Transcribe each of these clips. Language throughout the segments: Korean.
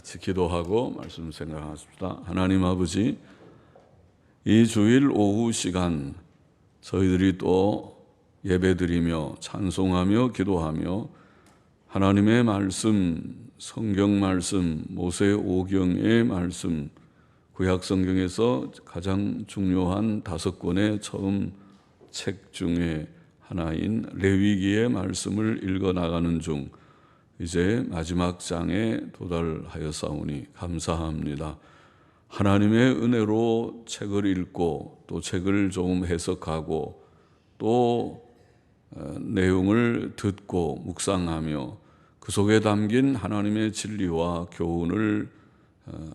같이 기도하고 말씀 생각하십시다. 하나님 아버지, 이 주일 오후 시간 저희들이 또 예배드리며 찬송하며 기도하며 하나님의 말씀, 성경 말씀, 모세 오경의 말씀, 구약 성경에서 가장 중요한 5권의 처음 책 중에 하나인 레위기의 말씀을 읽어 나가는 중 이제 마지막 장에 도달하였사오니 감사합니다. 하나님의 은혜로 책을 읽고 또 책을 조금 해석하고 또 내용을 듣고 묵상하며 그 속에 담긴 하나님의 진리와 교훈을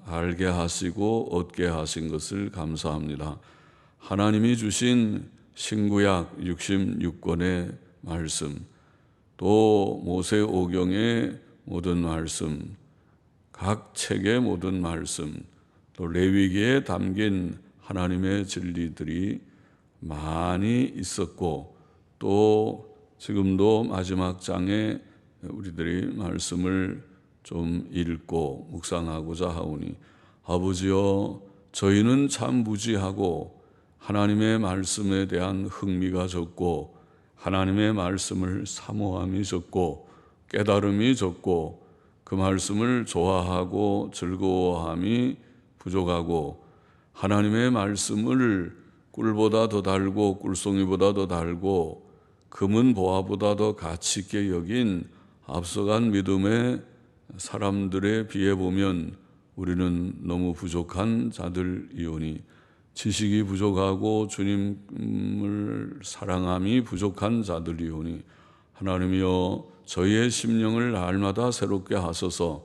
알게 하시고 얻게 하신 것을 감사합니다. 하나님이 주신 신구약 66권의 말씀, 또 모세 오경의 모든 말씀, 각 책의 모든 말씀, 또 레위기에 담긴 하나님의 진리들이 많이 있었고 또 지금도 마지막 장에 우리들이 말씀을 좀 읽고 묵상하고자 하오니 아버지여, 저희는 참 무지하고 하나님의 말씀에 대한 흥미가 적고 하나님의 말씀을 사모함이 적고 깨달음이 적고 그 말씀을 좋아하고 즐거워함이 부족하고 하나님의 말씀을 꿀보다 더 달고 꿀송이보다 더 달고 금은 보화보다 더 가치 있게 여긴 앞서간 믿음의 사람들에 비해 보면 우리는 너무 부족한 자들이오니 지식이 부족하고 주님을 사랑함이 부족한 자들이오니 하나님이여, 저희의 심령을 날마다 새롭게 하소서.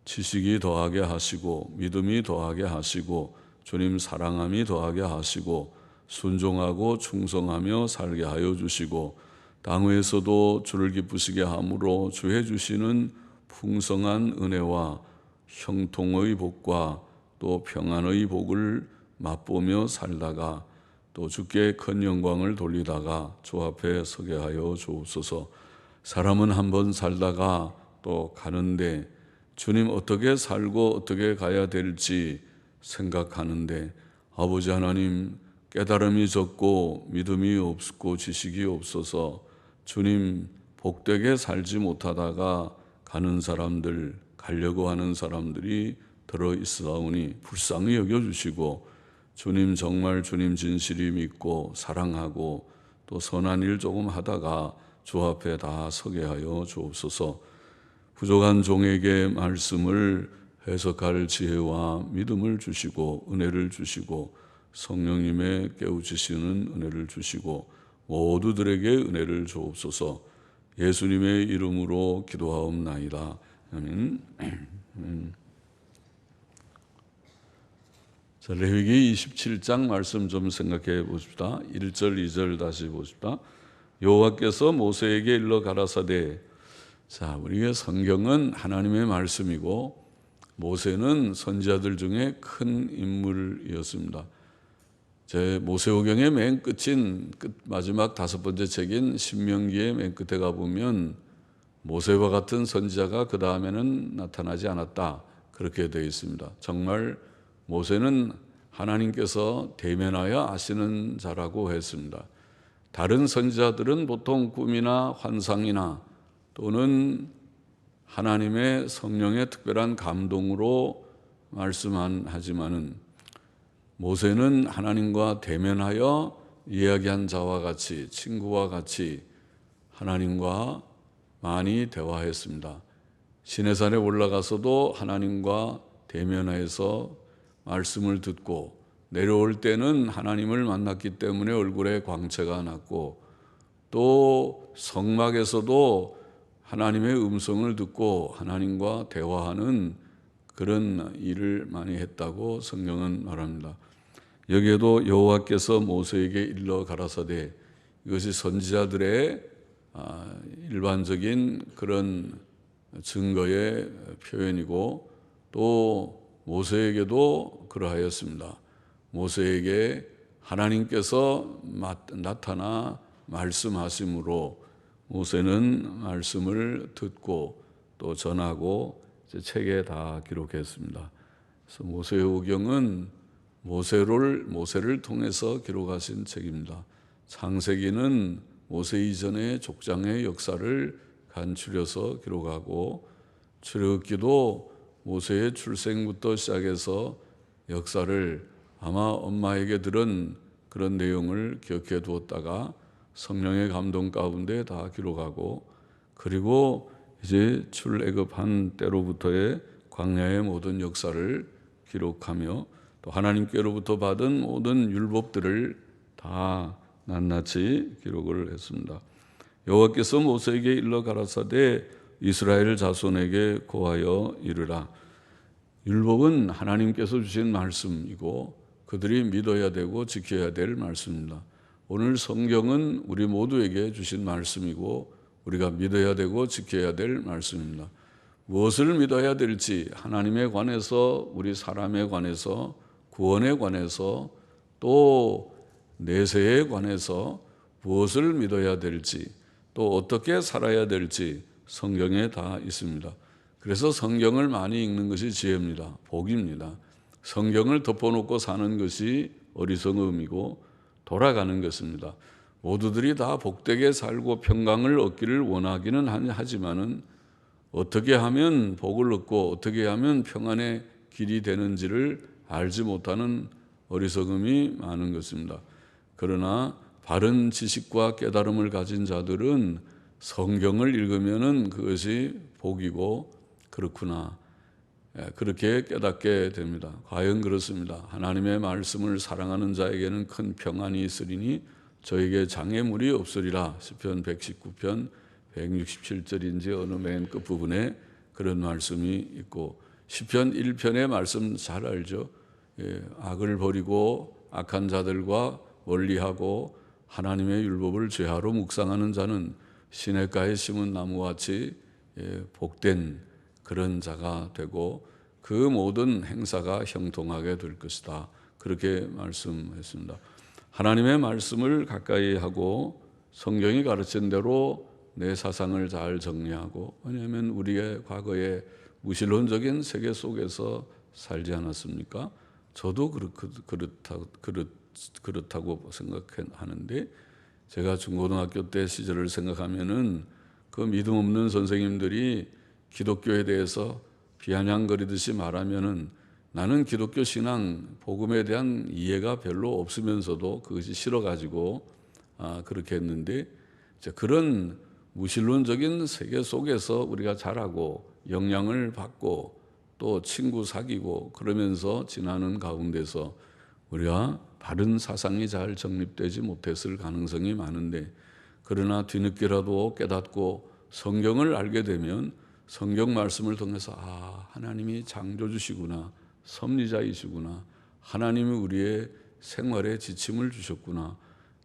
지식이 더하게 하시고 믿음이 더하게 하시고 주님 사랑함이 더하게 하시고 순종하고 충성하며 살게 하여 주시고 땅 위에서도 주를 기쁘시게 함으로 주의 주시는 풍성한 은혜와 형통의 복과 또 평안의 복을 맛보며 살다가 또 주께 큰 영광을 돌리다가 주 앞에 서게 하여 주옵소서. 사람은 한번 살다가 또 가는데 주님 어떻게 살고 어떻게 가야 될지 생각하는데 아버지 하나님, 깨달음이 적고 믿음이 없고 지식이 없어서 주님 복되게 살지 못하다가 가는 사람들, 가려고 하는 사람들이 들어있사오니 불쌍히 여겨주시고 주님 정말 주님 진실이 믿고 사랑하고 또 선한 일 조금 하다가 주 앞에 다 서게 하여 주옵소서. 부족한 종에게 말씀을 해석할 지혜와 믿음을 주시고 은혜를 주시고 성령님의 깨우치시는 은혜를 주시고 모두들에게 은혜를 주옵소서. 예수님의 이름으로 기도하옵나이다. 아멘. 자, 레위기 27장 말씀 좀 생각해 보십시다. 1절 2절 다시 보십시다. 여호와께서 모세에게 일러 가라사대. 자, 우리의 성경은 하나님의 말씀이고 모세는 선지자들 중에 큰 인물이었습니다. 제 모세오경의 맨 끝인 마지막 5번째 책인 신명기의 맨 끝에 가보면 모세와 같은 선지자가 그 다음에는 나타나지 않았다, 그렇게 되어 있습니다. 정말 모세는 하나님께서 대면하여 아시는 자라고 했습니다. 다른 선지자들은 보통 꿈이나 환상이나 또는 하나님의 성령의 특별한 감동으로 말씀하지만은 모세는 하나님과 대면하여 이야기한 자와 같이, 친구와 같이 하나님과 많이 대화했습니다. 시내산에 올라가서도 하나님과 대면해서 말씀을 듣고 내려올 때는 하나님을 만났기 때문에 얼굴에 광채가 났고 또 성막에서도 하나님의 음성을 듣고 하나님과 대화하는 그런 일을 많이 했다고 성경은 말합니다. 여기에도 여호와께서 모세에게 일러 가라사대, 이것이 선지자들의 일반적인 그런 증거의 표현이고 또 모세에게도 그러하였습니다. 모세에게 하나님께서 나타나 말씀하심으로 모세는 말씀을 듣고 또 전하고 책에 다 기록했습니다. 그래서 모세오경은 모세를 통해서 기록하신 책입니다. 창세기는 모세 이전의 족장의 역사를 간추려서 기록하고, 출애굽기도 모세의 출생부터 시작해서 역사를 아마 엄마에게 들은 그런 내용을 기억해 두었다가 성령의 감동 가운데 다 기록하고, 그리고 이제 출애굽한 때로부터의 광야의 모든 역사를 기록하며 또 하나님께로부터 받은 모든 율법들을 다 낱낱이 기록을 했습니다. 여호와께서 모세에게 일러 가라사대 이스라엘 자손에게 고하여 이르라. 율법은 하나님께서 주신 말씀이고 그들이 믿어야 되고 지켜야 될 말씀입니다. 오늘 성경은 우리 모두에게 주신 말씀이고 우리가 믿어야 되고 지켜야 될 말씀입니다. 무엇을 믿어야 될지 하나님에 관해서, 우리 사람에 관해서, 구원에 관해서, 또 내세에 관해서 무엇을 믿어야 될지, 또 어떻게 살아야 될지 성경에 다 있습니다. 그래서 성경을 많이 읽는 것이 지혜입니다. 복입니다. 성경을 덮어놓고 사는 것이 어리석음이고 돌아가는 것입니다. 모두들이 다 복되게 살고 평강을 얻기를 원하기는 하지만은 어떻게 하면 복을 얻고 어떻게 하면 평안의 길이 되는지를 알지 못하는 어리석음이 많은 것입니다. 그러나 바른 지식과 깨달음을 가진 자들은 성경을 읽으면은 그것이 복이고 그렇구나, 그렇게 깨닫게 됩니다. 과연 그렇습니다. 하나님의 말씀을 사랑하는 자에게는 큰 평안이 있으리니 저에게 장애물이 없으리라. 시편 119편 167절인지 어느 맨 끝부분에 그런 말씀이 있고, 시편 1편의 말씀 잘 알죠. 악을 버리고 악한 자들과 멀리하고 하나님의 율법을 죄하로 묵상하는 자는 시냇가에 심은 나무같이 복된 그런 자가 되고 그 모든 행사가 형통하게 될 것이다. 그렇게 말씀했습니다. 하나님의 말씀을 가까이 하고 성경이 가르친 대로 내 사상을 잘 정리하고, 왜냐하면 우리의 과거의 무신론적인 세계 속에서 살지 않았습니까? 저도 그렇다고 생각하는데, 제가 중고등학교 때 시절을 생각하면은 그 믿음 없는 선생님들이 기독교에 대해서 비아냥거리듯이 말하면은 나는 기독교 신앙, 복음에 대한 이해가 별로 없으면서도 그것이 싫어가지고 그렇게 했는데, 그런 무신론적인 세계 속에서 우리가 자라고 영향을 받고 또 친구 사귀고 그러면서 지나는 가운데서 우리가 바른 사상이 잘 정립되지 못했을 가능성이 많은데, 그러나 뒤늦게라도 깨닫고 성경을 알게 되면 성경 말씀을 통해서 하나님이 창조주시구나, 섭리자이시구나, 하나님이 우리의 생활에 지침을 주셨구나,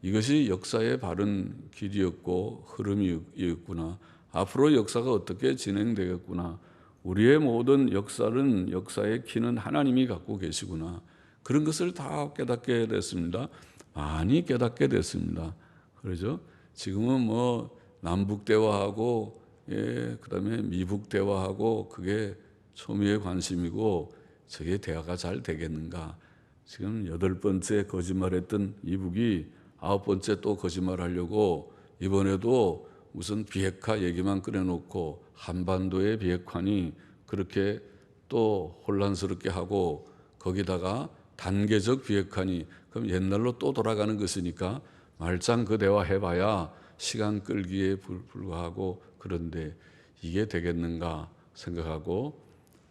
이것이 역사의 바른 길이었고 흐름이었구나, 앞으로 역사가 어떻게 진행되겠구나, 우리의 모든 역사의 키는 하나님이 갖고 계시구나, 그런 것을 다 깨닫게 됐습니다. 많이 깨닫게 됐습니다. 그러죠? 지금은 남북 대화하고 그다음에 미북 대화하고 그게 초미의 관심이고 저게 대화가 잘 되겠는가? 지금 8번째 거짓말했던 이북이 9번째 또 거짓말하려고 이번에도 무슨 비핵화 얘기만 꺼내놓고 한반도의 비핵화니 그렇게 또 혼란스럽게 하고, 거기다가 단계적 비핵화니 그럼 옛날로 또 돌아가는 것이니까 말짱 그 대화 해봐야 시간 끌기에 불과하고, 그런데 이게 되겠는가 생각하고,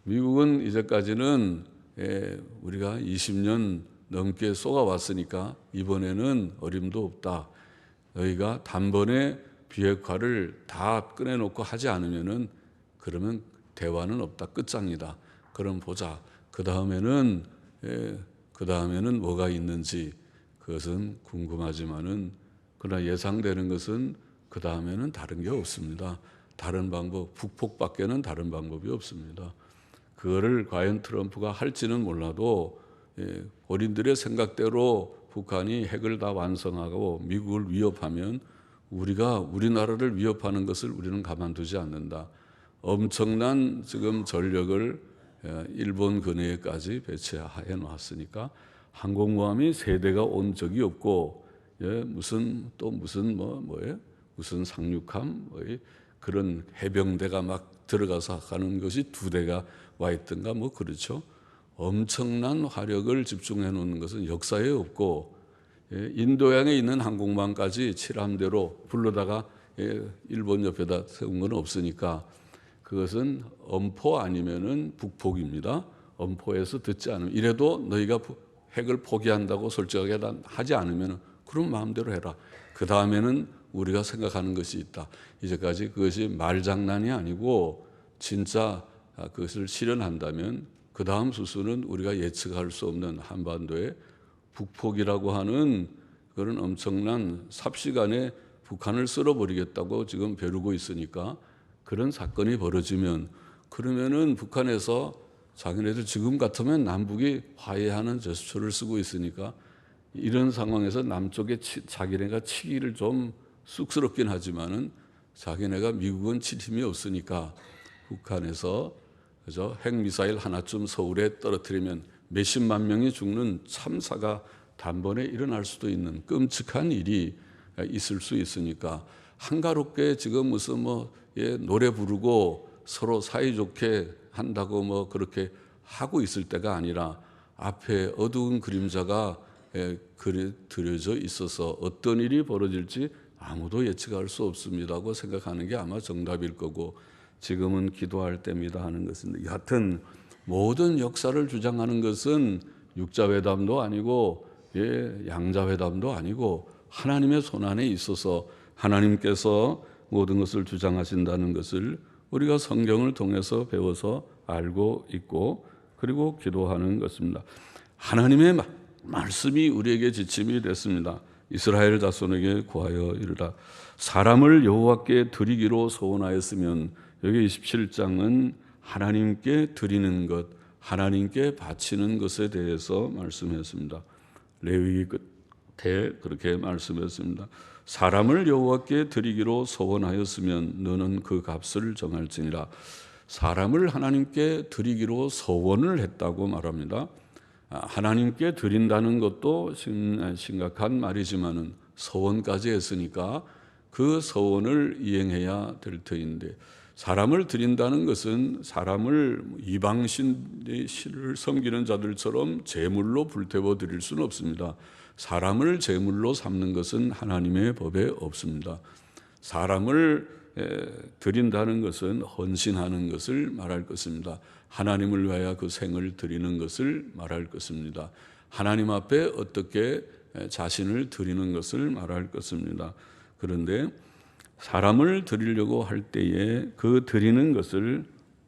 미국은 이제까지는 우리가 20년 넘게 쏘아왔으니까 이번에는 어림도 없다. 너희가 단번에 비핵화를 다 꺼내놓고 하지 않으면은 그러면 대화는 없다. 끝장이다. 그럼 보자. 그 다음에는 뭐가 있는지 그것은 궁금하지만은, 그러나 예상되는 것은 그 다음에는 다른 게 없습니다. 다른 방법, 북폭밖에는 다른 방법이 없습니다. 그거를 과연 트럼프가 할지는 몰라도 본인들의 생각대로 북한이 핵을 다 완성하고 미국을 위협하면 우리나라를 위협하는 것을 우리는 가만두지 않는다. 엄청난 지금 전력을 일본 근해까지 배치해 놨으니까 항공모함이 세대가 온 적이 없고, 무슨 상륙함 그런 해병대가 막 들어가서 가는 것이 2대가 와 있던가 그렇죠. 엄청난 화력을 집중해 놓는 것은 역사에 없고, 인도양에 있는 항공모함까지 칠함대로 불러다가 일본 옆에다 세운 건 없으니까 그것은 엄포 아니면은 북폭입니다. 엄포에서 듣지 않으면, 이래도 너희가 핵을 포기한다고 솔직하게 하지 않으면 그럼 마음대로 해라. 그 다음에는 우리가 생각하는 것이 있다. 이제까지 그것이 말장난이 아니고 진짜 그것을 실현한다면 그 다음 수순은 우리가 예측할 수 없는 한반도의 북폭이라고 하는 그런 엄청난 삽시간에 북한을 쓸어버리겠다고 지금 벼르고 있으니까, 그런 사건이 벌어지면 그러면은 북한에서 자기네들 지금 같으면 남북이 화해하는 제스처를 쓰고 있으니까 이런 상황에서 남쪽에 자기네가 치기를 좀 쑥스럽긴 하지만은 자기네가 미국은 칠 힘이 없으니까 북한에서 그죠? 핵미사일 하나쯤 서울에 떨어뜨리면 몇십만 명이 죽는 참사가 단번에 일어날 수도 있는 끔찍한 일이 있을 수 있으니까, 한가롭게 지금 무슨 노래 부르고 서로 사이좋게 한다고 그렇게 하고 있을 때가 아니라 앞에 어두운 그림자가 그려져 있어서 어떤 일이 벌어질지 아무도 예측할 수 없습니다고 생각하는 게 아마 정답일 거고, 지금은 기도할 때입니다 하는 것인데, 여하튼 모든 역사를 주장하는 것은 육자회담도 아니고 양자회담도 아니고 하나님의 손안에 있어서 하나님께서 모든 것을 주장하신다는 것을 우리가 성경을 통해서 배워서 알고 있고, 그리고 기도하는 것입니다. 하나님의 말씀이 우리에게 지침이 됐습니다. 이스라엘 자손에게 구하여 이르라. 사람을 여호와께 드리기로 소원하였으면, 여기 27장은 하나님께 드리는 것, 하나님께 바치는 것에 대해서 말씀했습니다. 레위기 끝에 그렇게 말씀했습니다. 사람을 여호와께 드리기로 소원하였으면 너는 그 값을 정할지니라. 사람을 하나님께 드리기로 소원을 했다고 말합니다. 하나님께 드린다는 것도 심각한 말이지만은 소원까지 했으니까 그 소원을 이행해야 될 터인데, 사람을 드린다는 것은 사람을 이방신을 섬기는 자들처럼 제물로 불태워 드릴 수는 없습니다. 사람을 제물로 삼는 것은 하나님의 법에 없습니다. 사람을 드린다는 것은 헌신하는 것을 말할 것입니다. 하나님을 위하여 그 생을 드리는 것을 말할 것입니다. 하나님 앞에 어떻게 자신을 드리는 것을 말할 것입니다. 그런데 사람을 드리려고 할 때에 그 드리는 것을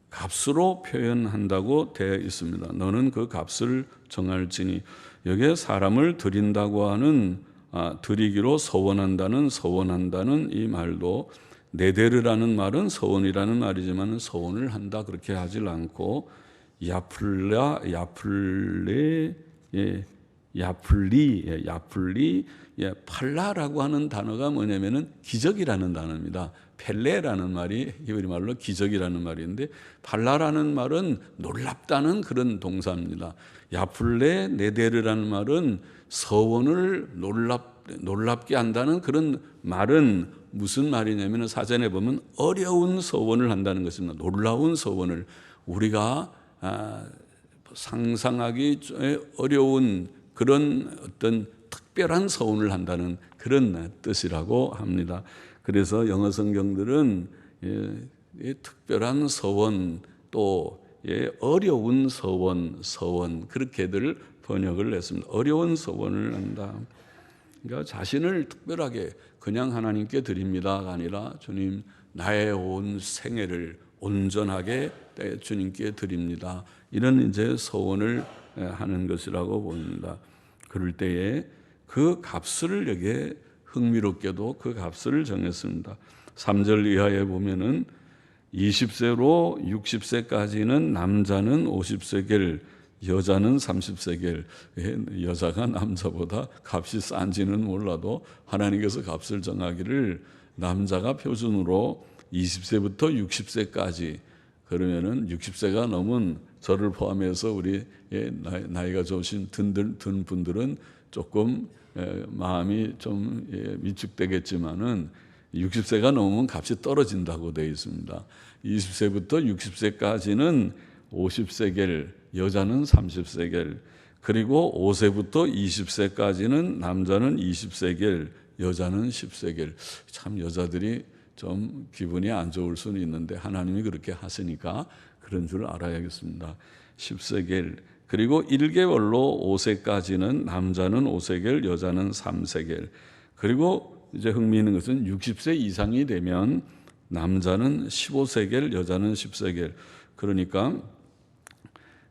값으로 표현한다고 되어 있습니다. 너는 그 값을 정할지니, 여기에 사람을 드린다고 하는 드리기로 서원한다는 이 말도, 네데르라는 말은 서원이라는 말이지만 서원을 한다 그렇게 하질 않고, 야플리 팔라라고 하는 단어가 뭐냐면은 기적이라는 단어입니다. 펠레라는 말이 히브리 말로 기적이라는 말인데, 팔라라는 말은 놀랍다는 그런 동사입니다. 야플레 네데르라는 말은 서원을 놀랍게 한다는 그런 말은 무슨 말이냐면, 사전에 보면 어려운 서원을 한다는 것입니다. 놀라운 서원을, 우리가 상상하기 어려운 그런 어떤 특별한 서원을 한다는 그런 뜻이라고 합니다. 그래서 영어 성경들은 특별한 서원, 또 어려운 서원 그렇게들 번역을 했습니다. 어려운 서원을 한다. 그러니까 자신을 특별하게 그냥 하나님께 드립니다가 아니라, 주님 나의 온 생애를 온전하게 주님께 드립니다. 이런 이제 서원을 하는 것이라고 봅니다. 그럴 때에 그 값을 여기에 흥미롭게도 그 값을 정했습니다. 3절 이하에 보면은 20세로 60세까지는 남자는 50세겔, 여자는 30세겔. 여자가 남자보다 값이 싼지는 몰라도 하나님께서 값을 정하기를 남자가 표준으로 20세부터 60세까지 그러면은 60세가 넘은 저를 포함해서 우리 나이가 좋으신 든 분들은 조금 마음이 좀 위축되겠지만은 60세가 넘으면 값이 떨어진다고 되어 있습니다. 20세부터 60세까지는 50세겔, 여자는 30세겔, 그리고 5세부터 20세까지는 남자는 20세겔, 여자는 10세겔. 참 여자들이 좀 기분이 안 좋을 수는 있는데 하나님이 그렇게 하시니까 그런 줄 알아야겠습니다. 10세겔. 그리고 1개월로 5세까지는 남자는 5세겔, 여자는 3세겔. 그리고 이제 흥미있는 것은 60세 이상이 되면 남자는 15세겔, 여자는 10세겔. 그러니까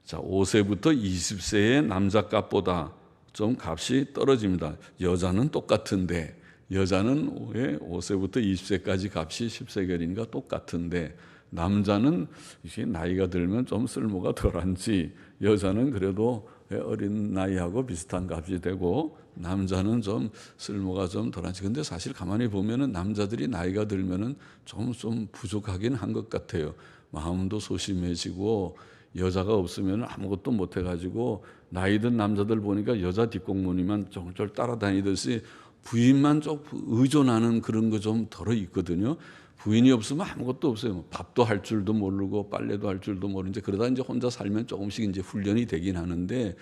자, 5세부터 20세의 남자 값보다 좀 값이 떨어집니다. 여자는 똑같은데 여자는 왜 5세부터 20세까지 값이 10세겔이니까 똑같은데 남자는 이게 나이가 들면 좀 쓸모가 덜한지 여자는 그래도 어린 나이하고 비슷한 값이 되고 남자는 좀 쓸모가 좀 덜한지. 근데 사실 가만히 보면은 남자들이 나이가 들면은 좀 부족하긴 한 것 같아요. 마음도 소심해지고 여자가 없으면 아무것도 못 해가지고 나이 든 남자들 보니까 여자 뒷공무니만 쫄쫄 따라다니듯이 부인만 좀 의존하는 그런 거 좀 덜어 있거든요. 부인이 없으면 아무것도 없어요. 밥도 할 줄도 모르고 빨래도 할 줄도 모르는데 그러다 이제 혼자 살면 조금씩 이제 훈련이 되긴 하는데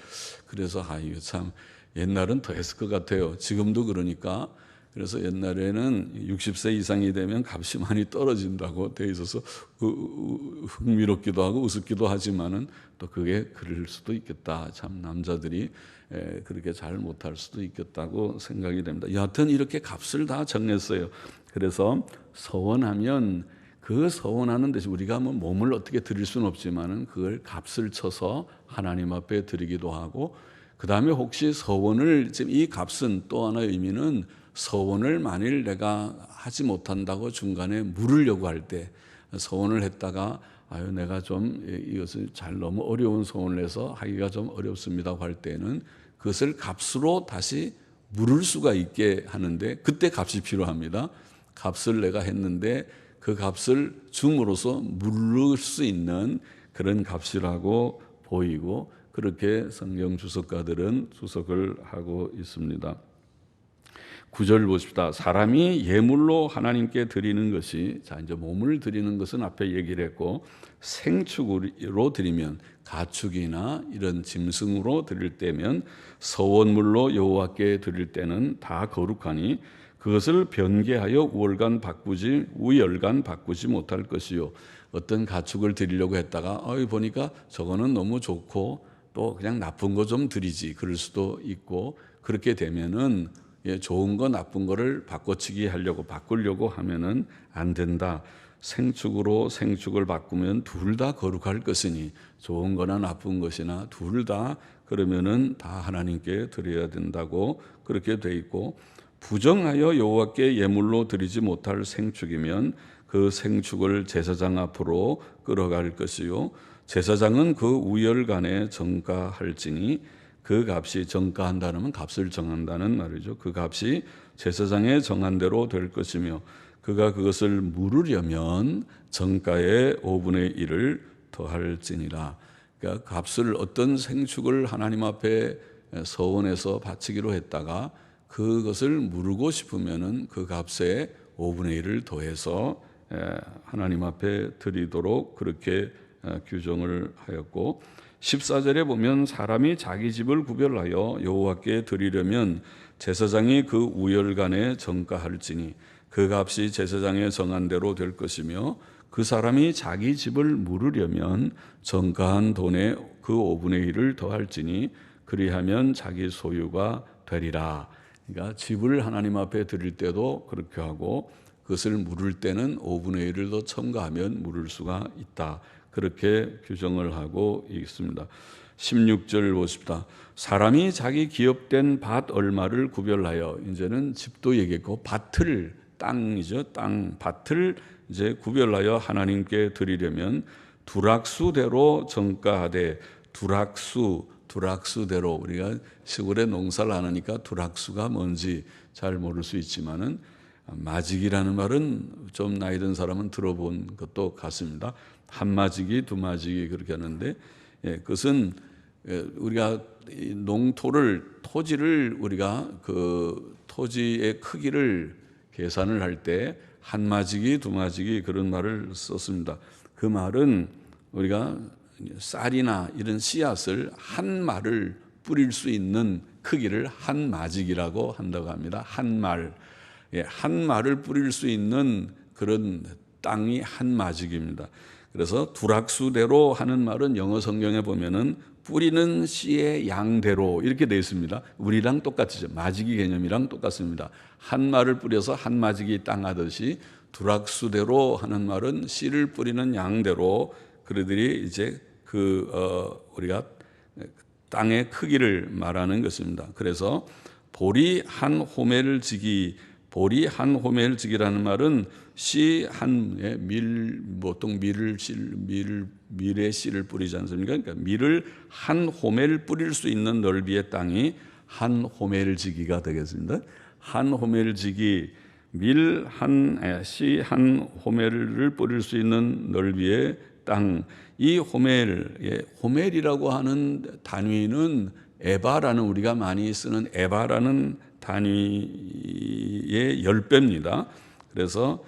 그래서 이거 참 옛날은 더 했을 것 같아요. 지금도 그러니까. 그래서 옛날에는 60세 이상이 되면 값이 많이 떨어진다고 돼 있어서 흥미롭기도 하고 우습기도 하지만은 또 그게 그럴 수도 있겠다. 참 남자들이 그렇게 잘 못할 수도 있겠다고 생각이 됩니다. 여하튼 이렇게 값을 다 정했어요. 그래서 서원하면 그 서원하는 대신 우리가 뭐 몸을 어떻게 드릴 수는 없지만은 그걸 값을 쳐서 하나님 앞에 드리기도 하고 그 다음에 혹시 서원을 지금 이 값은 또 하나의 의미는 서원을 만일 내가 하지 못한다고 중간에 물으려고 할 때 서원을 했다가 내가 좀 이것을 잘 너무 어려운 서원을 해서 하기가 좀 어렵습니다 할 때는 그것을 값으로 다시 물을 수가 있게 하는데 그때 값이 필요합니다. 값을 내가 했는데 그 값을 줌으로써 물을 수 있는 그런 값이라고 보이고 그렇게 성경 주석가들은 주석을 하고 있습니다. 9절 보십시다. 사람이 예물로 하나님께 드리는 것이 자 이제 몸을 드리는 것은 앞에 얘기를 했고 생축으로 드리면 가축이나 이런 짐승으로 드릴 때면 서원물로 여호와께 드릴 때는 다 거룩하니 그것을 변개하여 우열간 바꾸지 못할 것이요. 어떤 가축을 드리려고 했다가 보니까 저거는 너무 좋고 또 그냥 나쁜 거 좀 드리지 그럴 수도 있고 그렇게 되면은 좋은 거 나쁜 거를 바꾸려고 하면은 안 된다. 생축을 바꾸면 둘 다 거룩할 것이니 좋은 거나 나쁜 것이나 둘 다 그러면은 다 하나님께 드려야 된다고 그렇게 돼 있고 부정하여 여호와께 예물로 드리지 못할 생축이면 그 생축을 제사장 앞으로 끌어갈 것이요 제사장은 그 우열간에 정가할지니 그 값이 정가한다는 값을 정한다는 말이죠. 그 값이 제사장의 정한 대로 될 것이며 그가 그것을 물으려면 정가의 5분의 1을 더할지니라. 그러니까 값을 어떤 생축을 하나님 앞에 서원해서 바치기로 했다가 그것을 물고 싶으면은 그 값에 5분의 1을 더해서 하나님 앞에 드리도록 그렇게 규정을 하였고 14절에 보면 사람이 자기 집을 구별하여 여호와께 드리려면 제사장이 그 우열간에 정가할지니 그 값이 제사장의 정한 대로 될 것이며 그 사람이 자기 집을 물으려면 정가한 돈의 그 5분의 1을 더할지니 그리하면 자기 소유가 되리라. 그러니까 집을 하나님 앞에 드릴 때도 그렇게 하고 그것을 물을 때는 5분의 1을 더 첨가하면 물을 수가 있다. 그렇게 규정을 하고 있습니다. 16절 보십시다. 사람이 자기 기업된 밭 얼마를 구별하여 이제는 집도 얘기했고 땅이죠. 밭을 이제 구별하여 하나님께 드리려면 두락수대로 정가하되 두락수대로 우리가 시골에 농사를 안 하니까 두락수가 뭔지 잘 모를 수 있지만은 마지기라는 말은 좀 나이 든 사람은 들어본 것도 같습니다. 한마지기, 두마지기 그렇게 하는데, 그것은 우리가 토지를 우리가 그 토지의 크기를 계산을 할 때 한마지기, 두마지기 그런 말을 썼습니다. 그 말은 우리가 쌀이나 이런 씨앗을 한 말을 뿌릴 수 있는 크기를 한마지기라고 한다고 합니다. 한 말. 한 말을 뿌릴 수 있는 그런 땅이 한마지기입니다. 그래서 두락수대로 하는 말은 영어 성경에 보면은 뿌리는 씨의 양대로 이렇게 되어 있습니다. 우리랑 똑같죠. 마지기 개념이랑 똑같습니다. 한 말을 뿌려서 한마지기 땅 하듯이 두락수대로 하는 말은 씨를 뿌리는 양대로 그들이 이제 우리가 땅의 크기를 말하는 것입니다. 그래서 보리 한 호멜지기, 보리 한 호멜지기라는 말은 씨 한 보통 밀의 씨를 뿌리지 않습니까? 그러니까 밀을 한 호멜 뿌릴 수 있는 넓이의 땅이 한 호멜지기가 되겠습니다. 한 호멜지기, 씨 한 호멜을 뿌릴 수 있는 넓이의 땅. 이 호멜이라고 하는 단위는 에바라는 우리가 많이 쓰는 에바라는 단위의 10배입니다. 그래서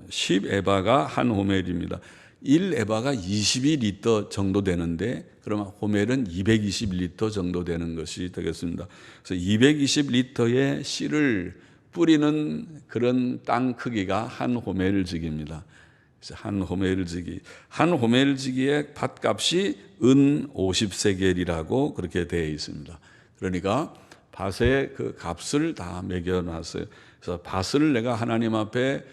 10에바가 한 호멜입니다. 1에바가 22리터 정도 되는데 그러면 호멜은 220리터 정도 되는 것이 되겠습니다. 그래서 220리터의 씨를 뿌리는 그런 땅 크기가 한 호멜지기입니다. 한 호멜지기의 밭값이 은 50세겔이라고 그렇게 되어 있습니다. 그러니까 밭의 그 값을 다 매겨놨어요. 그래서 밭을 내가 하나님 앞에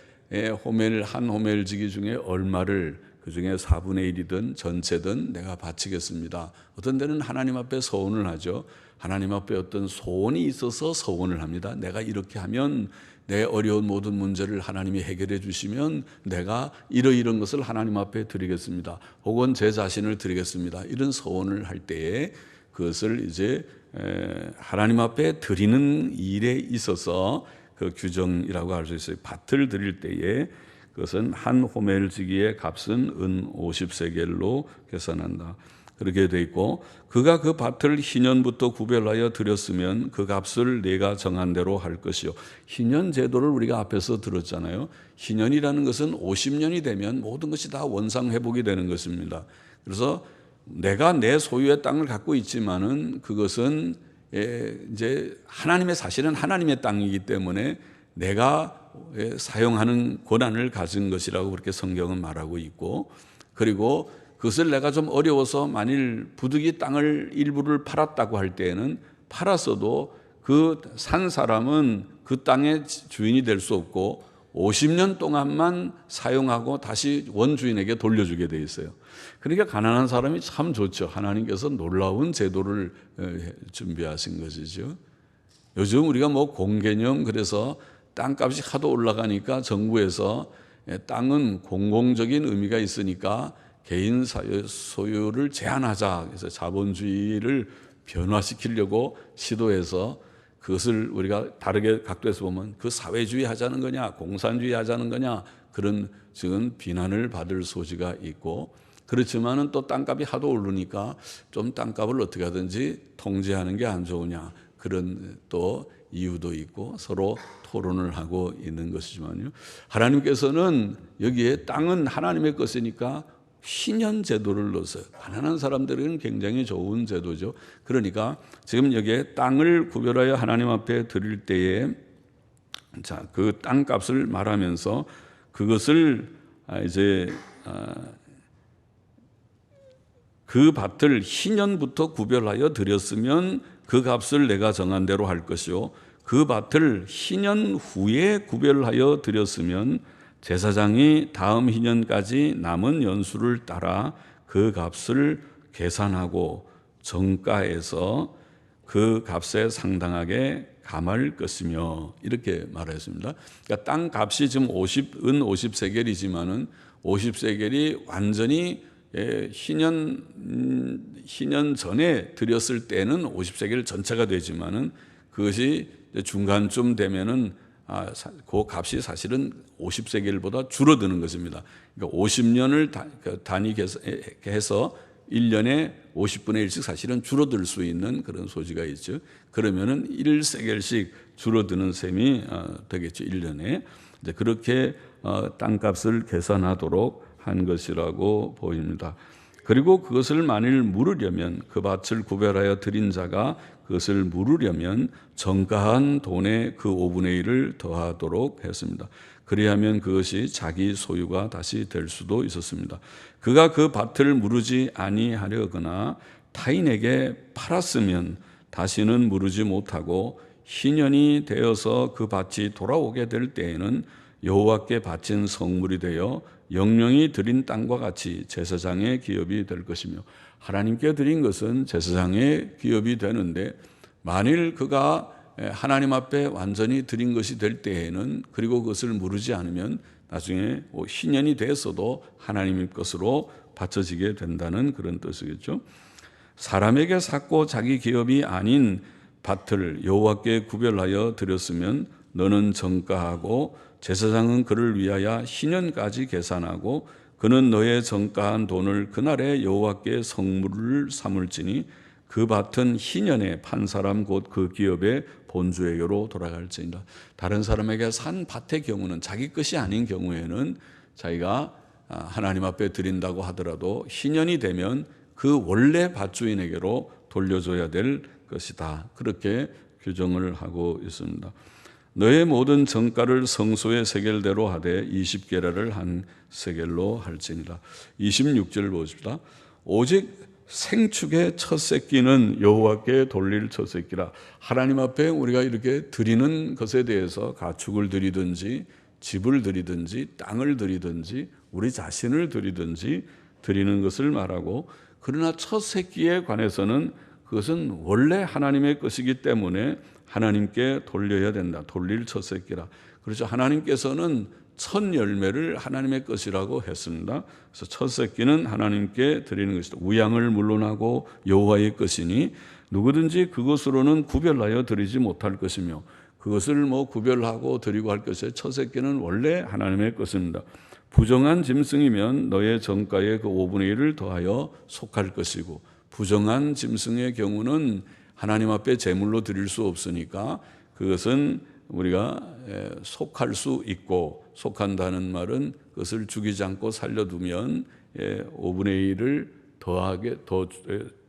한 호멜지기 중에 얼마를 그 중에 4분의 1이든 전체든 내가 바치겠습니다. 어떤 데는 하나님 앞에 서원을 하죠. 하나님 앞에 어떤 소원이 있어서 서원을 합니다. 내가 이렇게 하면 내 어려운 모든 문제를 하나님이 해결해 주시면 내가 이런 것을 하나님 앞에 드리겠습니다. 혹은 제 자신을 드리겠습니다. 이런 서원을 할 때에 그것을 이제 하나님 앞에 드리는 일에 있어서 그 규정이라고 할 수 있어요. 밭을 드릴 때에 그것은 한 호멜지기의 값은 은 50세겔로 계산한다. 그렇게 돼 있고, 그가 그 밭을 희년부터 구별하여 드렸으면 그 값을 내가 정한 대로 할 것이요. 희년 제도를 우리가 앞에서 들었잖아요. 희년이라는 것은 50년이 되면 모든 것이 다 원상 회복이 되는 것입니다. 그래서 내가 내 소유의 땅을 갖고 있지만은 그것은 이제 사실은 하나님의 땅이기 때문에 내가 사용하는 권한을 가진 것이라고 그렇게 성경은 말하고 있고, 그리고 그것을 내가 좀 어려워서 만일 부득이 땅을 일부를 팔았다고 할 때에는 팔았어도 그 산 사람은 그 땅의 주인이 될 수 없고 50년 동안만 사용하고 다시 원주인에게 돌려주게 돼 있어요. 그러니까 가난한 사람이 참 좋죠. 하나님께서 놀라운 제도를 준비하신 것이죠. 요즘 우리가 공개념 그래서 땅값이 하도 올라가니까 정부에서 땅은 공공적인 의미가 있으니까 개인 소유를 제한하자. 그래서 자본주의를 변화시키려고 시도해서 그것을 우리가 다르게 각도에서 보면 그 사회주의 하자는 거냐, 공산주의 하자는 거냐, 그런 지금 비난을 받을 소지가 있고, 그렇지만은 또 땅값이 하도 오르니까 좀 땅값을 어떻게 하든지 통제하는 게 안 좋으냐, 그런 또 이유도 있고 서로 토론을 하고 있는 것이지만요. 하나님께서는 여기에 땅은 하나님의 것이니까 희년 제도를 넣었어요. 가난한 사람들에게는 굉장히 좋은 제도죠. 그러니까 지금 여기에 땅을 구별하여 하나님 앞에 드릴 때에 그 땅값을 말하면서 그것을 그 밭을 희년부터 구별하여 드렸으면 그 값을 내가 정한 대로 할 것이요, 그 밭을 희년 후에 구별하여 드렸으면 제사장이 다음 희년까지 남은 연수를 따라 그 값을 계산하고 정가해서 그 값에 상당하게 감할 것이며, 이렇게 말했습니다. 그러니까 땅 값이 지금 은 50세겔이지만은 50세겔이 완전히 희년 전에 드렸을 때는 50세겔 전체가 되지만은 그것이 중간쯤 되면은 그 값이 사실은 50세겔보다 줄어드는 것입니다. 그러니까 50년을 단위해서 1년에 50분의 1씩 사실은 줄어들 수 있는 그런 소지가 있죠. 그러면은 1세겔씩 줄어드는 셈이 되겠죠. 1년에. 이제 그렇게 땅값을 계산하도록 한 것이라고 보입니다. 그리고 그것을 만일 물으려면, 그 밭을 구별하여 드린 자가 그것을 물으려면 정가한 돈의 그 5분의 1을 더하도록 했습니다. 그리하면 그것이 자기 소유가 다시 될 수도 있었습니다. 그가 그 밭을 물으지 아니하려거나 타인에게 팔았으면 다시는 물으지 못하고 희년이 되어서 그 밭이 돌아오게 될 때에는 여호와께 바친 성물이 되어 영령이 드린 땅과 같이 제사장의 기업이 될 것이며, 하나님께 드린 것은 제사장의 기업이 되는데 만일 그가 하나님 앞에 완전히 드린 것이 될 때에는, 그리고 그것을 물으지 않으면 나중에 희년이 됐어도 하나님의 것으로 바쳐지게 된다는 그런 뜻이겠죠. 사람에게 샀고 자기 기업이 아닌 밭을 여호와께 구별하여 드렸으면 너는 정가하고 제사장은 그를 위하여 희년까지 계산하고 그는 너의 정가한 돈을 그날에 여호와께 성물을 삼을지니 그 밭은 희년에 판 사람 곧 그 기업의 본주에게로 돌아갈지니라. 다른 사람에게 산 밭의 경우는, 자기 것이 아닌 경우에는 자기가 하나님 앞에 드린다고 하더라도 희년이 되면 그 원래 밭주인에게로 돌려줘야 될 것이다. 그렇게 규정을 하고 있습니다. 너의 모든 정가를 성소의 세겔대로 하되 20게라를 한 세겔로 할지니라. 26절 보십시다. 오직 생축의 첫 새끼는 여호와께 돌릴 첫 새끼라. 하나님 앞에 우리가 이렇게 드리는 것에 대해서 가축을 드리든지 집을 드리든지 땅을 드리든지 우리 자신을 드리든지 드리는 것을 말하고, 그러나 첫 새끼에 관해서는 그것은 원래 하나님의 것이기 때문에 하나님께 돌려야 된다. 돌릴 첫 새끼라. 그렇죠. 하나님께서는 첫 열매를 하나님의 것이라고 했습니다. 그래서 첫 새끼는 하나님께 드리는 것이다. 우양을 물론하고 여호와의 것이니 누구든지 그것으로는 구별하여 드리지 못할 것이며, 그것을 구별하고 드리고 할 것에 첫 새끼는 원래 하나님의 것입니다. 부정한 짐승이면 너의 정가의 그 5분의 1을 더하여 속할 것이고, 부정한 짐승의 경우는 하나님 앞에 제물로 드릴 수 없으니까 그것은 우리가 속할 수 있고, 속한다는 말은 그것을 죽이지 않고 살려두면 5분의 1을 더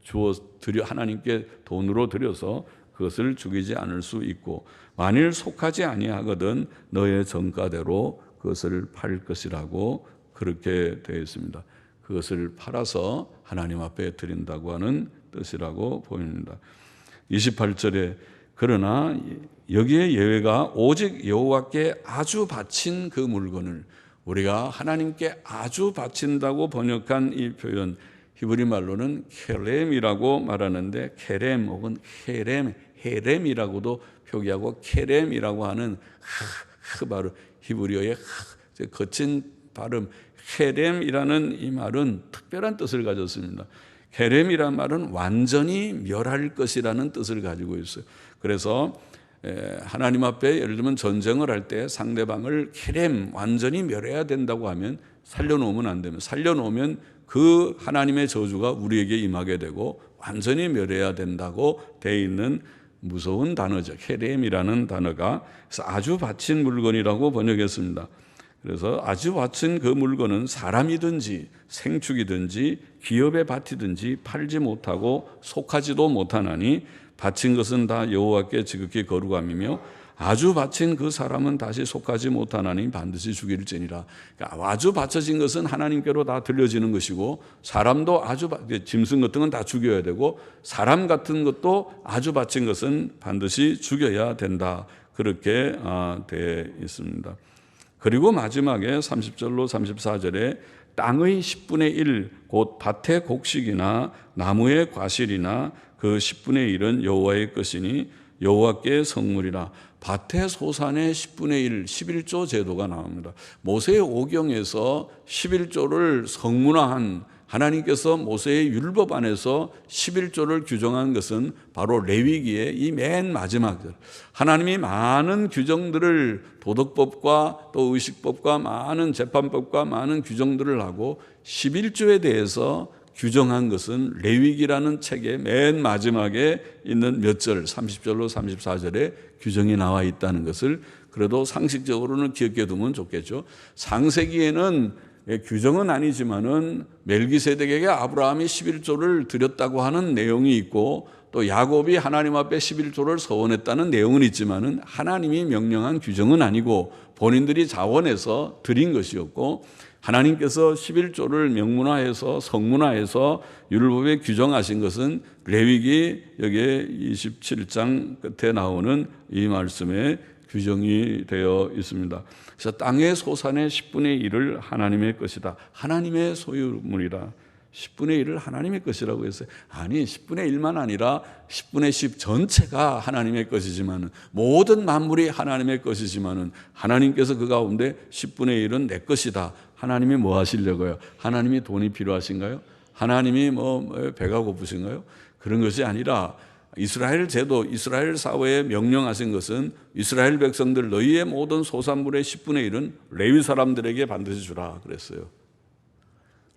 주어 드려 하나님께 돈으로 드려서 그것을 죽이지 않을 수 있고, 만일 속하지 아니하거든 너의 정가대로 그것을 팔 것이라고 그렇게 되어 있습니다. 그것을 팔아서 하나님 앞에 드린다고 하는 뜻이라고 보입니다. 28절에 그러나 여기에 예외가 오직 여호와께 아주 바친 그 물건을, 우리가 하나님께 아주 바친다고 번역한 이 표현, 히브리 말로는 케렘이라고 말하는데, 케렘 혹은 헤렘이라고도 표기하고 케렘이라고 하는 발음, 히브리어의 거친 발음, 헤렘이라는 이 말은 특별한 뜻을 가졌습니다. 헤렘이란 말은 완전히 멸할 것이라는 뜻을 가지고 있어요. 그래서 하나님 앞에 예를 들면 전쟁을 할 때 상대방을 헤렘, 완전히 멸해야 된다고 하면 살려놓으면 안 되면, 살려놓으면 그 하나님의 저주가 우리에게 임하게 되고 완전히 멸해야 된다고 되어 있는 무서운 단어죠. 헤렘이라는 단어가. 그래서 아주 바친 물건이라고 번역했습니다. 그래서 아주 바친 그 물건은 사람이든지 생축이든지 기업의 밭이든지 팔지 못하고 속하지도 못하나니 바친 것은 다 여호와께 지극히 거룩함이며 아주 바친 그 사람은 다시 속하지 못하나니 반드시 죽일지니라. 그러니까 아주 바쳐진 것은 하나님께로 다 들려지는 것이고, 사람도 짐승 같은 건 다 죽여야 되고, 사람 같은 것도 아주 바친 것은 반드시 죽여야 된다. 그렇게 되어 있습니다. 그리고 마지막에 30절로 34절에 땅의 10분의 1, 곧 밭의 곡식이나 나무의 과실이나 그 10분의 1은 여호와의 것이니 여호와께 성물이라. 밭의 소산의 10분의 1, 11조 제도가 나옵니다. 모세의 오경에서 11조를 성문화한 하나님께서 모세의 율법 안에서 11조를 규정한 것은 바로 레위기의 이 맨 마지막 하나님이 많은 규정들을 도덕법과 또 의식법과 많은 재판법과 많은 규정들을 하고 11조에 대해서 규정한 것은 레위기라는 책의 맨 마지막에 있는 몇 절, 30절로 34절에 규정이 나와 있다는 것을 그래도 상식적으로는 기억해 두면 좋겠죠. 창세기에는 규정은 아니지만은 멜기세덱에게 아브라함이 11조를 드렸다고 하는 내용이 있고 또 야곱이 하나님 앞에 11조를 서원했다는 내용은 있지만은 하나님이 명령한 규정은 아니고 본인들이 자원해서 드린 것이었고 하나님께서 11조를 명문화해서 성문화해서 율법에 규정하신 것은 레위기 여기에 27장 끝에 나오는 이 말씀에 규정이 되어 있습니다. 그래서 땅의 소산의 10분의 1을 하나님의 것이다. 하나님의 소유물이라. 10분의 1을 하나님의 것이라고 했어요. 아니 10분의 1만 아니라 10분의 10 전체가 하나님의 것이지만 모든 만물이 하나님의 것이지만 하나님께서 그 가운데 10분의 1은 내 것이다. 하나님이 뭐 하시려고요? 하나님이 돈이 필요하신가요? 하나님이 배가 고프신가요? 그런 것이 아니라 이스라엘 제도, 이스라엘 사회에 명령하신 것은 이스라엘 백성들 너희의 모든 소산물의 10분의 1은 레위 사람들에게 반드시 주라 그랬어요.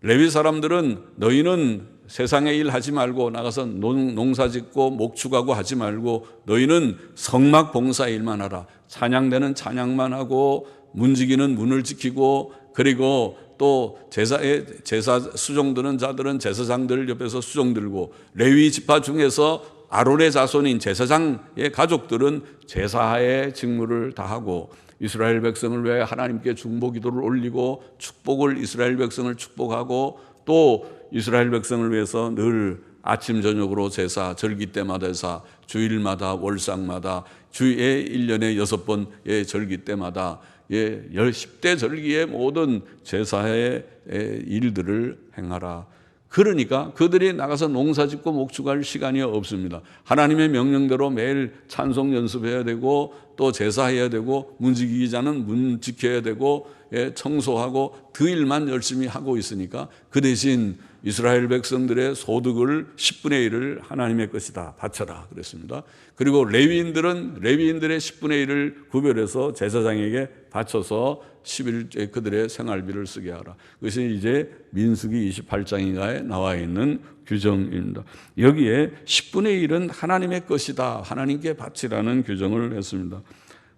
레위 사람들은 너희는 세상의 일 하지 말고 나가서 농사 짓고 목축하고 하지 말고 너희는 성막 봉사 일만 하라. 찬양되는 찬양만 하고 문지기는 문을 지키고 그리고 또 제사 수종 드는 자들은 제사장들 옆에서 수종 들고 레위 지파 중에서 아론의 자손인 제사장의 가족들은 제사의 직무를 다하고 이스라엘 백성을 위해 하나님께 중보기도를 올리고 축복을 이스라엘 백성을 축복하고 또 이스라엘 백성을 위해서 늘 아침 저녁으로 제사, 절기 때마다 제사, 주일마다 월상마다 주에 1년에 6번의 절기 때마다 10대 절기의 모든 제사의 일들을 행하라. 그러니까 그들이 나가서 농사 짓고 목축할 시간이 없습니다. 하나님의 명령대로 매일 찬송 연습해야 되고 또 제사해야 되고 문지기기 자는 문 지켜야 되고 청소하고 그 일만 열심히 하고 있으니까 그 대신 이스라엘 백성들의 소득을 10분의 1을 하나님의 것이다 바쳐라 그랬습니다. 그리고 레위인들의 10분의 1을 구별해서 제사장에게 바쳐서 11조 그들의 생활비를 쓰게 하라. 그것이 이제 민수기 28장인가에 나와 있는 규정입니다. 여기에 10분의 1은 하나님의 것이다. 하나님께 바치라는 규정을 했습니다.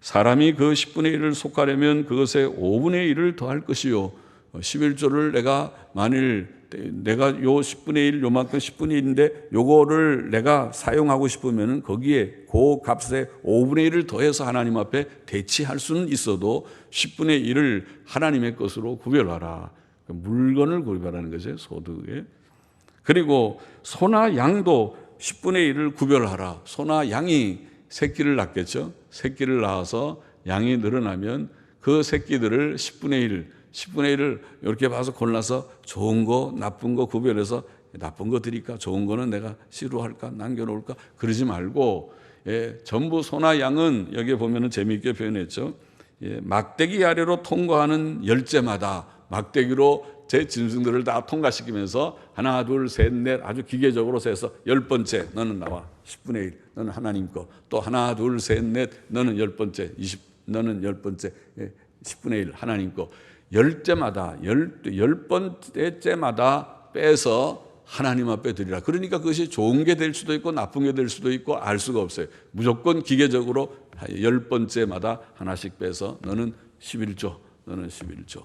사람이 그 10분의 1을 속하려면 그것에 5분의 1을 더할 것이요. 11조를 만일 내가 요 10분의 1 요만큼 10분의 1인데 요거를 내가 사용하고 싶으면 거기에 그 값에 5분의 1을 더해서 하나님 앞에 대치할 수는 있어도 10분의 1을 하나님의 것으로 구별하라. 물건을 구별하는 거죠. 소득에. 그리고 소나 양도 10분의 1을 구별하라. 소나 양이 새끼를 낳겠죠. 새끼를 낳아서 양이 늘어나면 그 새끼들을 10분의 1을 이렇게 봐서 골라서 좋은 거 나쁜 거 구별해서 나쁜 거 드릴까 좋은 거는 내가 씨루할까 남겨놓을까 그러지 말고 전부 소나 양은 여기에 보면은 재미있게 표현했죠. 막대기 아래로 통과하는 열째마다 막대기로 제 짐승들을 다 통과시키면서 하나 둘 셋 넷 아주 기계적으로 세서 10번째 너는 나와 10분의 1 너는 하나님 거 또 하나 둘 셋 넷 너는 10번째 20 너는 10번째 10분의 1 하나님 거 10제마다 10번째마다 빼서 하나님 앞에 드리라. 그러니까 그것이 좋은 게 될 수도 있고 나쁜 게 될 수도 있고 알 수가 없어요. 무조건 기계적으로 10번째마다 하나씩 빼서 너는 11조 너는 11조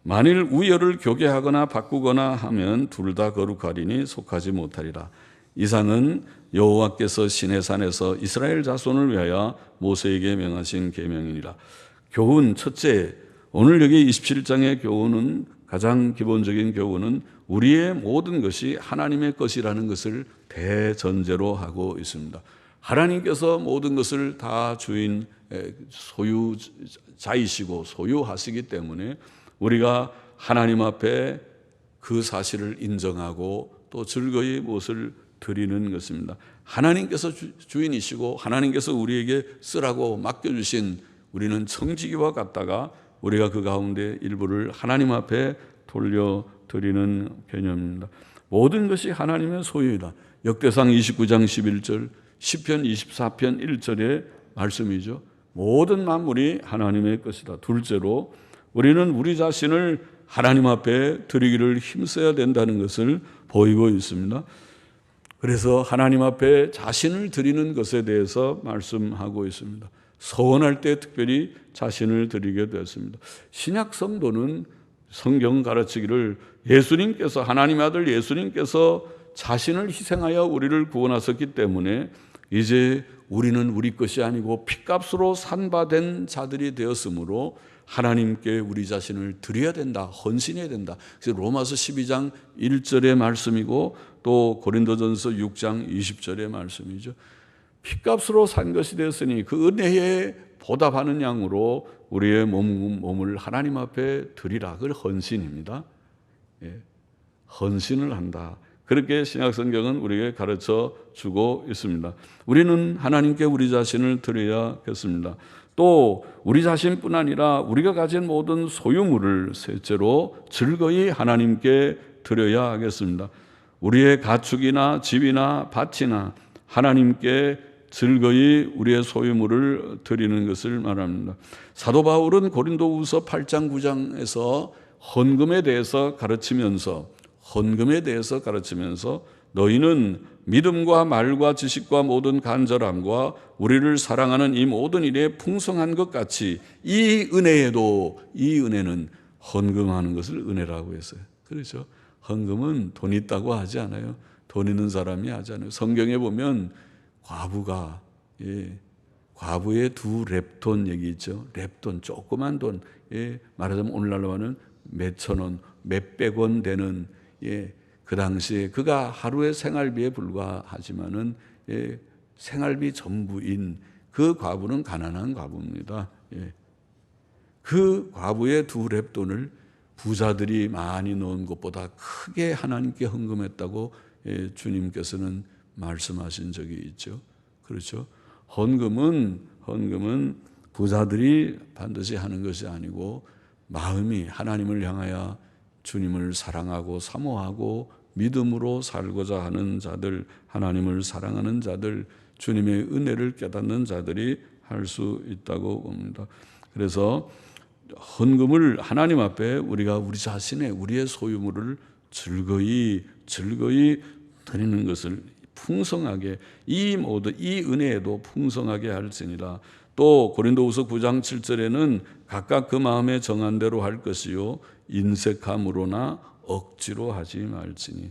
만일 우열을 교개하거나 바꾸거나 하면 둘 다 거룩하리니 속하지 못하리라. 이상은 여호와께서 시내산에서 이스라엘 자손을 위하여 모세에게 명하신 계명이니라. 교훈 첫째, 오늘 여기 27장의 교훈은 가장 기본적인 교훈은 우리의 모든 것이 하나님의 것이라는 것을 대전제로 하고 있습니다. 하나님께서 모든 것을 다 주인 소유자이시고 소유하시기 때문에 우리가 하나님 앞에 그 사실을 인정하고 또 즐거이 무엇을 드리는 것입니다. 하나님께서 주인이시고 하나님께서 우리에게 쓰라고 맡겨주신 우리는 청지기와 같다가 우리가 그 가운데 일부를 하나님 앞에 돌려드리는 개념입니다. 모든 것이 하나님의 소유이다. 역대상 29장 11절, 시편 24편 1절의 말씀이죠. 모든 만물이 하나님의 것이다. 둘째로 우리는 우리 자신을 하나님 앞에 드리기를 힘써야 된다는 것을 보이고 있습니다. 그래서 하나님 앞에 자신을 드리는 것에 대해서 말씀하고 있습니다. 서원할 때 특별히 자신을 드리게 되었습니다. 신약 성도는 성경 가르치기를 예수님께서, 하나님의 아들 예수님께서 자신을 희생하여 우리를 구원하셨기 때문에 이제 우리는 우리 것이 아니고 핏값으로 산바된 자들이 되었으므로 하나님께 우리 자신을 드려야 된다, 헌신해야 된다. 그래서 로마서 12장 1절의 말씀이고 또 고린도전서 6장 20절의 말씀이죠. 핏값으로 산 것이 되었으니 그 은혜에 보답하는 양으로 우리의 몸을 하나님 앞에 드리라. 그걸 헌신입니다. 예, 헌신을 한다. 그렇게 신약성경은 우리에게 가르쳐 주고 있습니다. 우리는 하나님께 우리 자신을 드려야겠습니다. 또 우리 자신뿐 아니라 우리가 가진 모든 소유물을 셋째로 즐거이 하나님께 드려야 하겠습니다. 우리의 가축이나 집이나 밭이나 하나님께 즐거이 우리의 소유물을 드리는 것을 말합니다. 사도 바울은 고린도후서 8장 9장에서 헌금에 대해서 가르치면서 너희는 믿음과 말과 지식과 모든 간절함과 우리를 사랑하는 이 모든 일에 풍성한 것 같이 이 은혜는 헌금하는 것을 은혜라고 했어요. 그렇죠? 헌금은 돈 있다고 하지 않아요. 돈 있는 사람이 하지 않아요. 성경에 보면 과부가, 과부의 두 렙돈 얘기 있죠. 렙돈, 조그만 돈, 말하자면 오늘날로 하는 몇천 원, 몇백 원 되는, 그 당시에 그가 하루의 생활비에 불과하지만은 생활비 전부인 그 과부는 가난한 과부입니다. 그 과부의 두 렙돈을 부자들이 많이 넣은 것보다 크게 하나님께 헌금했다고 주님께서는 말씀하신 적이 있죠. 그렇죠? 헌금은 부자들이 반드시 하는 것이 아니고 마음이 하나님을 향하여 주님을 사랑하고 사모하고 믿음으로 살고자 하는 자들, 하나님을 사랑하는 자들, 주님의 은혜를 깨닫는 자들이 할 수 있다고 봅니다. 그래서 헌금을 하나님 앞에 우리가 우리 자신의 우리의 소유물을 즐거이 드리는 것을 풍성하게 이 은혜에도 풍성하게 할지니라. 또 고린도후서 9장 7절에는 각각 그 마음에 정한 대로 할 것이요 인색함으로나 억지로 하지 말지니.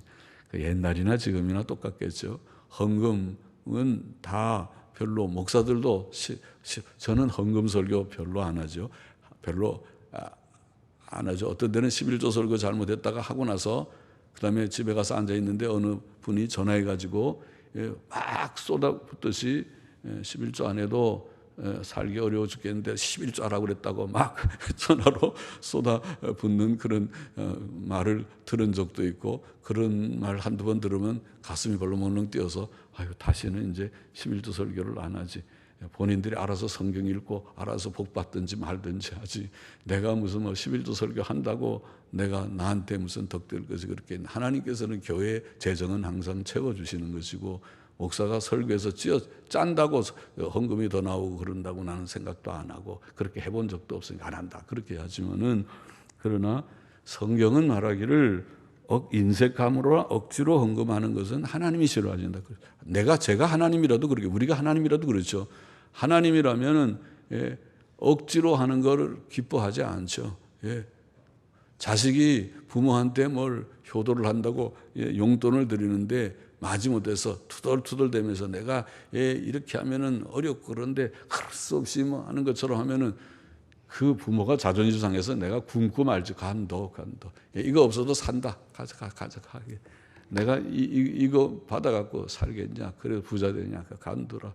옛날이나 지금이나 똑같겠죠. 헌금은 다 별로, 목사들도 저는 헌금 설교 별로 안 하죠. 어떤 데는 11조 설교 잘못했다가 하고 나서 그 다음에 집에 가서 앉아 있는데 어느 분이 전화해 가지고 막 쏟아붓듯이 11조 안 해도 살기 어려워 죽겠는데 11조 하라고 그랬다고 막 전화로 쏟아붓는 그런 말을 들은 적도 있고, 그런 말 한두 번 들으면 가슴이 벌렁벌렁 뛰어서 다시는 이제 11조 설교를 안 하지. 본인들이 알아서 성경 읽고 알아서 복 받든지 말든지 하지. 내가 무슨 11조 설교 한다고 내가 나한테 무슨 덕될 것이 그렇게. 하나님께서는 교회 재정은 항상 채워주시는 것이고, 목사가 설교에서 짠다고 헌금이 더 나오고 그런다고 나는 생각도 안 하고 그렇게 해본 적도 없으니까 안 한다 그렇게 하지만은, 그러나 성경은 말하기를 인색함으로 억지로 헌금하는 것은 하나님이 싫어하신다. 제가 하나님이라도 그렇게, 우리가 하나님이라도 그렇죠. 하나님이라면은 억지로 하는 걸 기뻐하지 않죠. 자식이 부모한테 뭘 효도를 한다고 용돈을 드리는데 마지못해서 투덜투덜대면서 내가 이렇게 하면은 어렵고 그런데 할 수 없이 하는 것처럼 하면은 그 부모가 자존심 상해서 내가 굶고 말지. 간도 이거 없어도 산다. 가져가. 내가 이거 받아갖고 살겠냐. 그래서 부자 되냐. 간두라.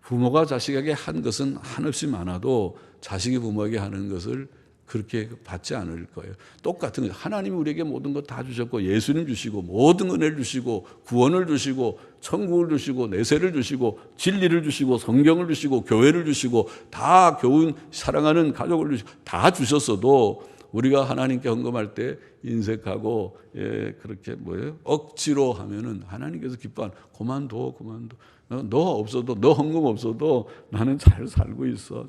부모가 자식에게 한 것은 한없이 많아도 자식이 부모에게 하는 것을 그렇게 받지 않을 거예요. 똑같은 거예요. 하나님이 우리에게 모든 것 다 주셨고 예수님 주시고 모든 은혜를 주시고 구원을 주시고 천국을 주시고 내세를 주시고 진리를 주시고 성경을 주시고 교회를 주시고 다 교훈 사랑하는 가족을 주시고 다 주셨어도 우리가 하나님께 헌금할 때 인색하고 그렇게 억지로 하면은 하나님께서 기뻐하는 그만둬. 너 없어도 너 헌금 없어도 나는 잘 살고 있어.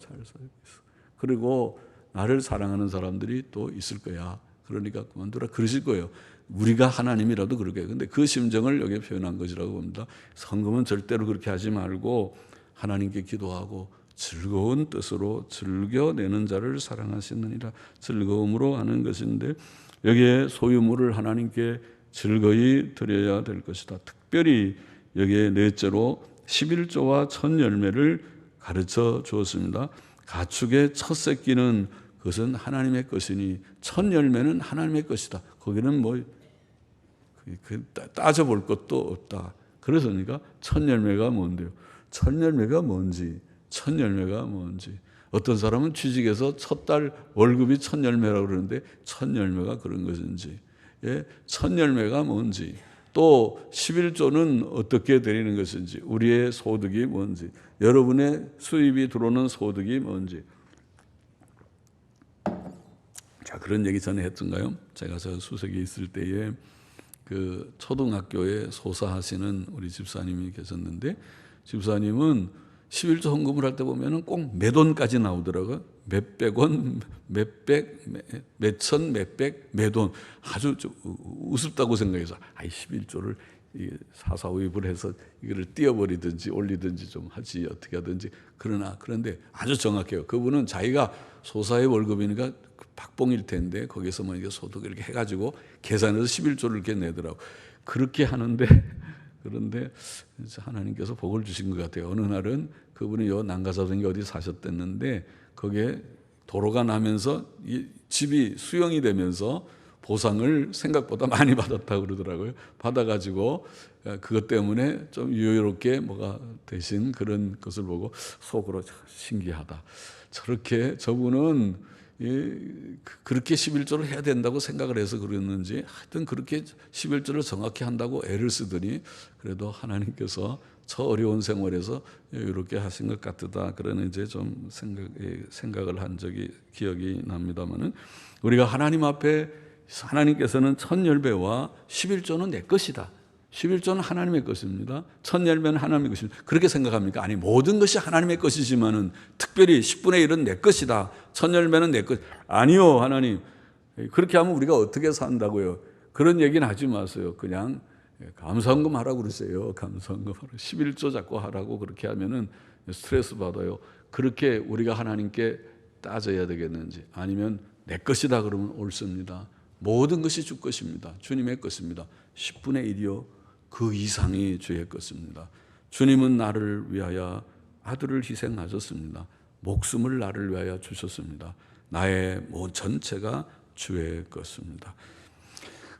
그리고 나를 사랑하는 사람들이 또 있을 거야. 그러니까 그만두라 그러실 거예요. 우리가 하나님이라도 그러게. 근데 그 심정을 여기에 표현한 것이라고 봅니다. 헌금은 절대로 그렇게 하지 말고 하나님께 기도하고 즐거운 뜻으로 즐겨내는 자를 사랑하시느니라. 즐거움으로 하는 것인데 여기에 소유물을 하나님께 즐거이 드려야 될 것이다. 특별히 여기에 넷째로 11조와 첫 열매를 가르쳐 주었습니다. 가축의 첫 새끼는 그것은 하나님의 것이니 첫 열매는 하나님의 것이다. 거기는 따져볼 것도 없다. 그래서니까 첫 열매가 뭔데요? 첫 열매가 뭔지. 어떤 사람은 취직해서 첫 달 월급이 첫 열매라고 그러는데 첫 열매가 그런 것인지, 첫 열매가 뭔지, 또 11조는 어떻게 드리는 것인지, 우리의 소득이 뭔지, 여러분의 수입이 들어오는 소득이 뭔지. 자, 그런 얘기 전에 했던가요? 제가 저 수석에 있을 때에 그 초등학교에 소사하시는 우리 집사님이 계셨는데, 집사님은 11조 헌금을 할 때 보면은 꼭 몇 원까지 나오더라고요. 몇백 원, 몇백, 몇천, 몇백, 몇 원. 아주 우습다고 생각해서 11조를 사사오입을 해서 이거를 띄어버리든지 올리든지 좀 하지 어떻게 하든지. 그런데 아주 정확해요. 그분은 자기가 소사의 월급이니까 박봉일 텐데 거기서 이게 소득을 이렇게 해가지고 계산해서 11조를 이렇게 내더라고. 그렇게 하는데 그런데 하나님께서 복을 주신 것 같아요. 어느 날은 그분이 난가사동에 어디 사셨댔는데 거기에 도로가 나면서 이 집이 수용이 되면서 보상을 생각보다 많이 받았다고 그러더라고요. 받아가지고 그것 때문에 좀 유유롭게 뭐가 되신 그런 것을 보고 속으로 신기하다. 저렇게 저분은 그렇게 11조를 해야 된다고 생각을 해서 그랬는지 하여튼 그렇게 11조를 정확히 한다고 애를 쓰더니 그래도 하나님께서 저 어려운 생활에서 이렇게 하신 것 같다. 그런 이제 좀 생각을 한 적이 기억이 납니다만은 우리가 하나님 앞에 하나님께서는 첫 열매와 11조는 내 것이다. 11조는 하나님의 것입니다. 첫 열매는 하나님의 것입니다. 그렇게 생각합니까? 아니, 모든 것이 하나님의 것이지만은 특별히 10분의 1은 내 것이다. 첫 열매는 내 것. 아니요, 하나님. 그렇게 하면 우리가 어떻게 산다고요? 그런 얘기는 하지 마세요. 그냥 감사헌금 하라고 그러세요. 감사헌금 하라고. 11조 자꾸 하라고 그렇게 하면은 스트레스 받아요. 그렇게 우리가 하나님께 따져야 되겠는지 아니면 내 것이다 그러면 옳습니다. 모든 것이 주 것입니다. 주님의 것입니다. 10분의 1이요. 그 이상이 주의 것입니다. 주님은 나를 위하여 아들을 희생하셨습니다. 목숨을 나를 위하여 주셨습니다. 나의 전체가 주의 것입니다.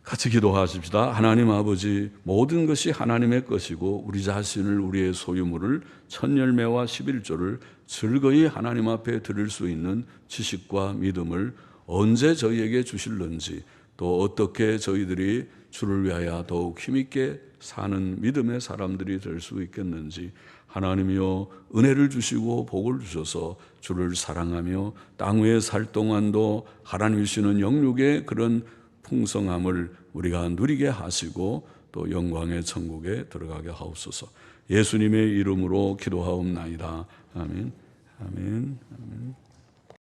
같이 기도하십시다. 하나님 아버지, 모든 것이 하나님의 것이고 우리 자신을 우리의 소유물을 첫 열매와 11조를 즐거이 하나님 앞에 드릴 수 있는 지식과 믿음을 언제 저희에게 주실는지 또 어떻게 저희들이 주를 위하여 더욱 힘있게 사는 믿음의 사람들이 될 수 있겠는지 하나님이여 은혜를 주시고 복을 주셔서 주를 사랑하며 땅 위에 살 동안도 하나님이 주시는 영육의 그런 풍성함을 우리가 누리게 하시고 또 영광의 천국에 들어가게 하옵소서. 예수님의 이름으로 기도하옵나이다. 아멘. 아멘. 아멘.